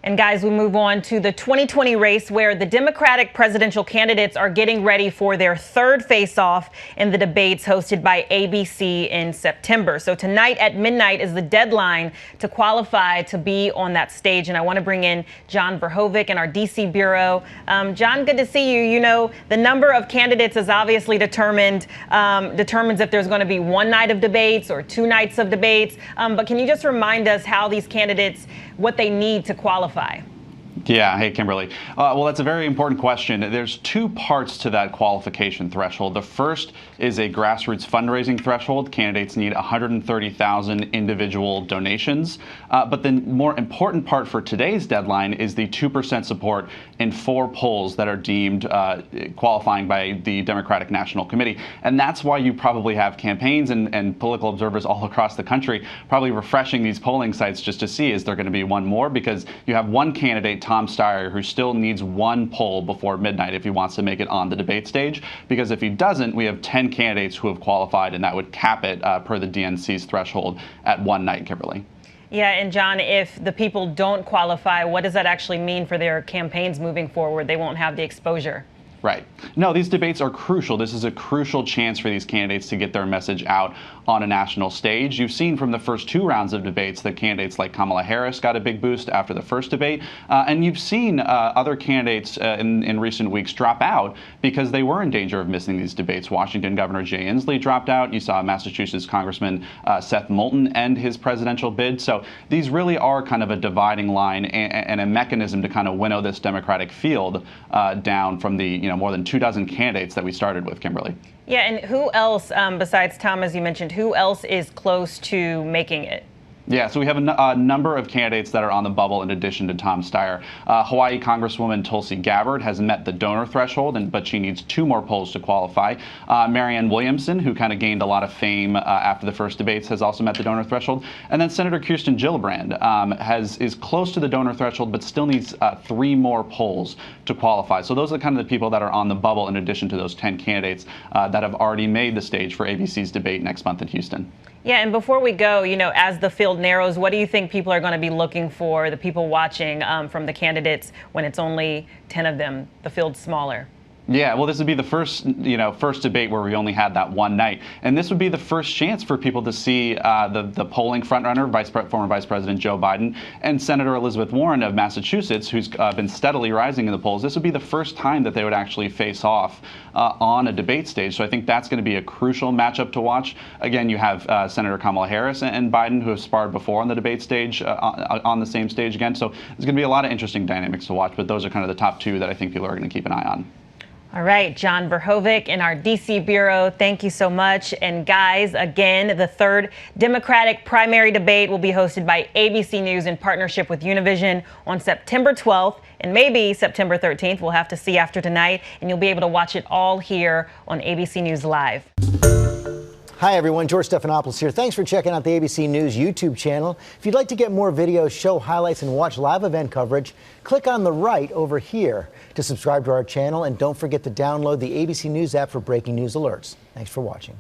And guys, we move on to the 2020 race where the Democratic presidential candidates are getting ready for their third face-off in the debates hosted by ABC in September. So tonight at midnight is the deadline to qualify to be on that stage. And I want to bring in John Verhoeven in our D.C. bureau. John, good to see you. You know, the number of candidates is obviously determines if there's going to be one night of debates or two nights of debates. But can you just remind us how these candidates, what they need to qualify? Yeah. Hey, Kimberly. Well, that's a very important question. There's two parts to that qualification threshold. The first is a grassroots fundraising threshold. Candidates need 130,000 individual donations. But the more important part for today's deadline is the 2% support in 4 polls that are deemed qualifying by the Democratic National Committee. And that's why you probably have campaigns and political observers all across the country probably refreshing these polling sites just to see, is there going to be one more? Because you have one candidate, Tom Steyer, who still needs 1 poll before midnight if he wants to make it on the debate stage. Because if he doesn't, we have 10 candidates who have qualified, and that would cap it per the DNC's threshold at 1 night, Kimberly. Yeah, and John, if the people don't qualify, what does that actually mean for their campaigns moving forward? They won't have the exposure. Right. No, these debates are crucial. This is a crucial chance for these candidates to get their message out on a national stage. You've seen from the first 2 rounds of debates that candidates like Kamala Harris got a big boost after the first debate. And you've seen other candidates in recent weeks drop out because they were in danger of missing these debates. Washington Governor Jay Inslee dropped out. You saw Massachusetts Congressman Seth Moulton end his presidential bid. So these really are kind of a dividing line and a mechanism to kind of winnow this Democratic field down from the more than 24 candidates that we started with, Kimberly. Yeah, and who else, besides Tom, as you mentioned, who else is close to making it? Yeah, so we have a number of candidates that are on the bubble in addition to Tom Steyer. Hawaii Congresswoman Tulsi Gabbard has met the donor threshold, but she needs 2 more polls to qualify. Marianne Williamson, who kind of gained a lot of fame after the first debates, has also met the donor threshold. And then Senator Kirsten Gillibrand is close to the donor threshold, but still needs 3 more polls to qualify. So those are kind of the people that are on the bubble in addition to those 10 candidates that have already made the stage for ABC's debate next month in Houston. Yeah, and before we go, as the field narrows, what do you think people are going to be looking for, the people watching from the candidates when it's only 10 of them, the field's smaller? Yeah, well, this would be the first debate where we only had that 1 night. And this would be the first chance for people to see the polling frontrunner, former Vice President Joe Biden, and Senator Elizabeth Warren of Massachusetts, who's been steadily rising in the polls. This would be the first time that they would actually face off on a debate stage. So I think that's going to be a crucial matchup to watch. Again, you have Senator Kamala Harris and Biden, who have sparred before on the debate stage, on the same stage again. So there's going to be a lot of interesting dynamics to watch, but those are kind of the top 2 that I think people are going to keep an eye on. All right, John Verhoeven in our D.C. bureau, thank you so much. And guys, again, the third Democratic primary debate will be hosted by ABC News in partnership with Univision on September 12th and maybe September 13th. We'll have to see after tonight, and you'll be able to watch it all here on ABC News Live. Hi, everyone. George Stephanopoulos here. Thanks for checking out the ABC News YouTube channel. If you'd like to get more videos, show highlights, and watch live event coverage, click on the right over here to subscribe to our channel. And don't forget to download the ABC News app for breaking news alerts. Thanks for watching.